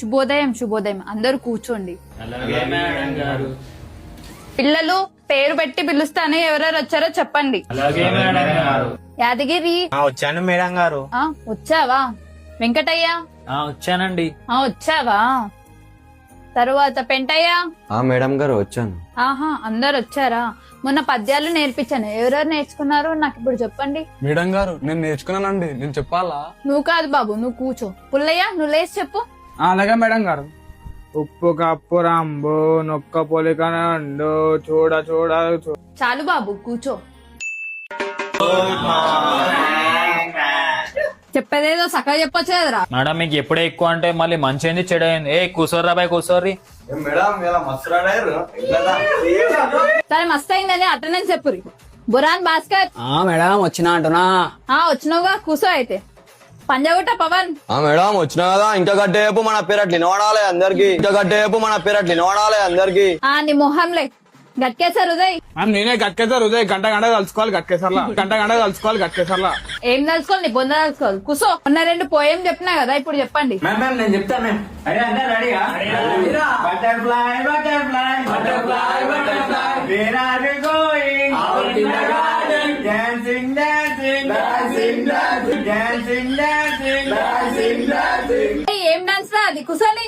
శుభోదయం శుభోదయం. అందరూ కూర్చోండి. పిల్లలు పేరు పెట్టి పిలుస్తాను, ఎవరెవరు వచ్చారో చెప్పండి. యాదగిరి వచ్చాను మేడం గారు. వచ్చావా? వెంకటయ్య వచ్చానండి. వచ్చావా? తరువాత పెంటయ్య. మేడం గారు వచ్చాను. ఆహా, అందరు వచ్చారా? మొన్న పద్యాలు నేర్పించాను, ఎవరెవరు నేర్చుకున్నారు నాకు ఇప్పుడు చెప్పండి. మేడం గారు నేను నేర్చుకున్నానండి, నేను చెప్పాలా? నువ్వు కాదు బాబు, నువ్వు కూర్చో. పుల్లయ్య నువ్వు లేచి చెప్పు. అలాగే మేడం గారు. ఉప్పు కప్పు రంబు నొక్క పొలికనండు చూడ చూడ. చాలు బాబు కూర్చో. చెప్పేదేదో సక్కగా చెప్పొచ్చు కదరా. మేడం మీకు ఎప్పుడే ఎక్కువ అంటే మళ్ళీ మంచి అయింది చెడు అయింది. కూర్చోర్రా బాయ్, కూర్చోర్రి. సరే మస్తు అయిందని అటెండెన్స్ చెప్పురి. బురాన్ భాస్కర్. మేడం వచ్చినా అంటున్నా. వచ్చినావుగా, కూర్చో అయితే. పంజాగుట్ట పవన్. మేడం వచ్చినా కదా, ఇంకా గట్టేపు మన పేరట్లు వినవాడాలి అందరికి, ఇంకా గట్టేపు మన పేరట్లు వినవాడాలి అందరికి. నీ మొహంలే గట్కేసారు ఉదయ్. నేనే గట్కేసారు ఉదయ్. గంట కలుసుకోవాలి గట్కేసర్లా, గంట కలుసుకోవాలి గట్కేసర్లా. ఏం తెలుసుకోవాలి? నీ బొంద తెలుసుకోవాలి. కూర్చో. ఉన్న 2 పోయం చెప్పినా కదా, ఇప్పుడు చెప్పండి. నేను చెప్తాను. Butterfly butterfly butterfly butterfly where are you going? Out in the garden dancing dancing dancing dancing dancing dancing dancing dancing. ఏం డాన్స్ రా అది? కూర్చోని.